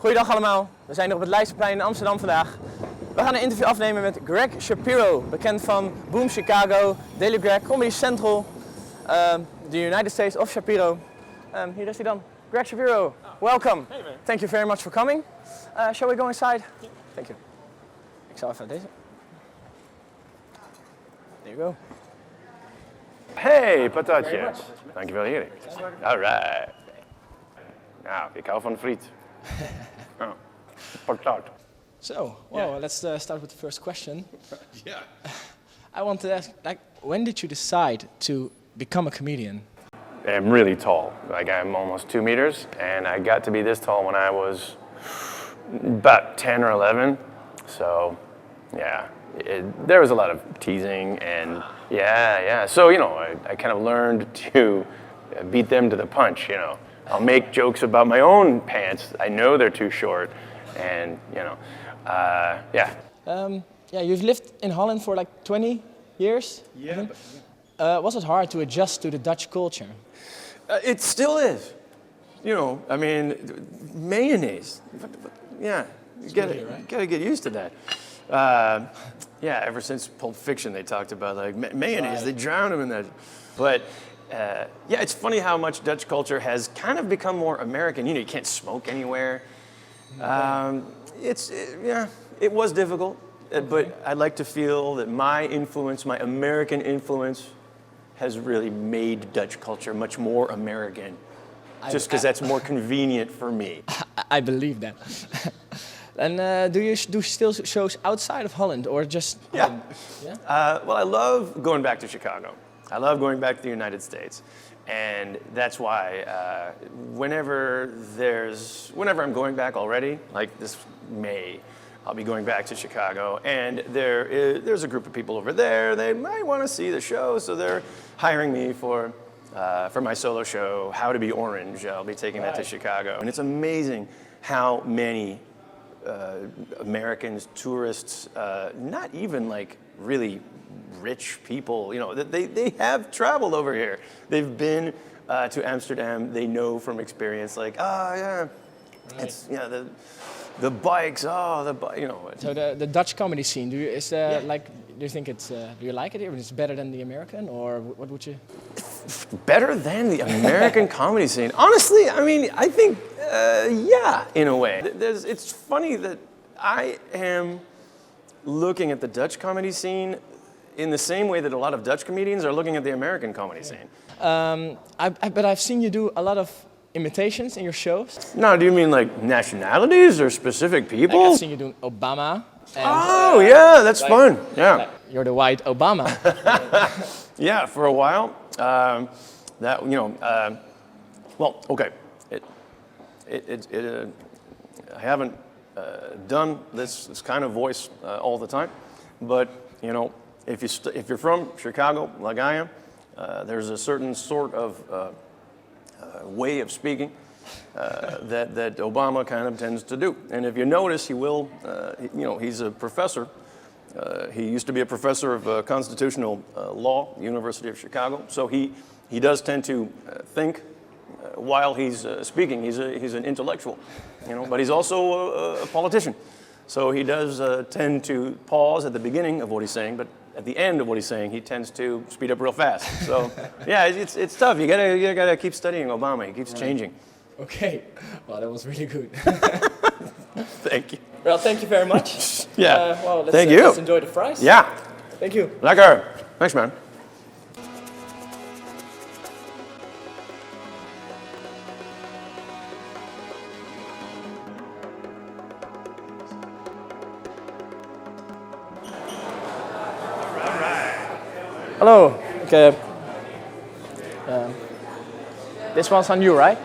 Goeiedag allemaal, we zijn hier op het Leidseplein in Amsterdam vandaag. We gaan een interview afnemen met Greg Shapiro, bekend van Boom Chicago, Daily Greg, Comedy Central, the United States of Shapiro. Hier is hij dan. Greg Shapiro, welcome. Hey man. Thank you very much for coming. Shall we go inside? Thank you. Ik zal even deze. There you go. Hey, patatjes. Dankjewel, Erik. Alright. Nou, ik hou van friet. Oh, patat. So, well, let's start with the first question. Yeah. I want to ask, when did you decide to become a comedian? I'm really tall. Like, I'm almost 2 meters, and I got to be this tall when I was about 10 or 11. So, yeah, there was a lot of teasing, and yeah. So, I kind of learned to beat them to the punch, I'll make jokes about my own pants. I know they're too short, and, yeah. You've lived in Holland for like 20 years? Yeah. Was it hard to adjust to the Dutch culture? It still is. Mayonnaise. Yeah, you gotta get used to that. Ever since Pulp Fiction, they talked about mayonnaise. Right. They drown them in that. But it's funny how much Dutch culture has kind of become more American. You can't smoke anywhere. It was difficult, but I like to feel that my influence, my American influence, has really made Dutch culture much more American. Just because that's more convenient for me. I believe that. And do you do still shows outside of Holland or just? Yeah. I love going back to Chicago. I love going back to the United States, and that's why whenever I'm going back already, like this May, I'll be going back to Chicago, and there's a group of people over there. They might want to see the show, so they're hiring me for my solo show, How to Be Orange. I'll be taking that to Chicago, and it's amazing how many Americans, tourists, not even like really rich people, they have traveled over here. They've been to Amsterdam. They know from experience, it's the bikes. So the Dutch comedy scene. Do you think it's? Do you like it here? It's better than the American, or what would you? Better than the American comedy scene. Honestly, I think, in a way. It's funny that I am looking at the Dutch comedy scene in the same way that a lot of Dutch comedians are looking at the American comedy scene. But I've seen you do a lot of imitations in your shows. No, do you mean like nationalities or specific people? I've seen you doing Obama. And, that's fun. Yeah. You're the white Obama. Yeah, for a while. Okay. I haven't done this kind of voice all the time, but if you're from Chicago, like I am, there's a certain sort of way of speaking that Obama kind of tends to do. And if you notice, he's a professor. He used to be a professor of constitutional law, University of Chicago. So he does tend to think while he's speaking. He's an intellectual, but he's also a politician. So he does tend to pause at the beginning of what he's saying, but at the end of what he's saying, he tends to speed up real fast. So it's tough. You gotta keep studying Obama. He keeps changing. Okay. Well, that was really good. Thank you. Well, thank you very much. Yeah. Thank you. Let's enjoy the fries. Yeah. Thank you. Lekker. Thanks, man. Hello. Okay. This one's on you, right?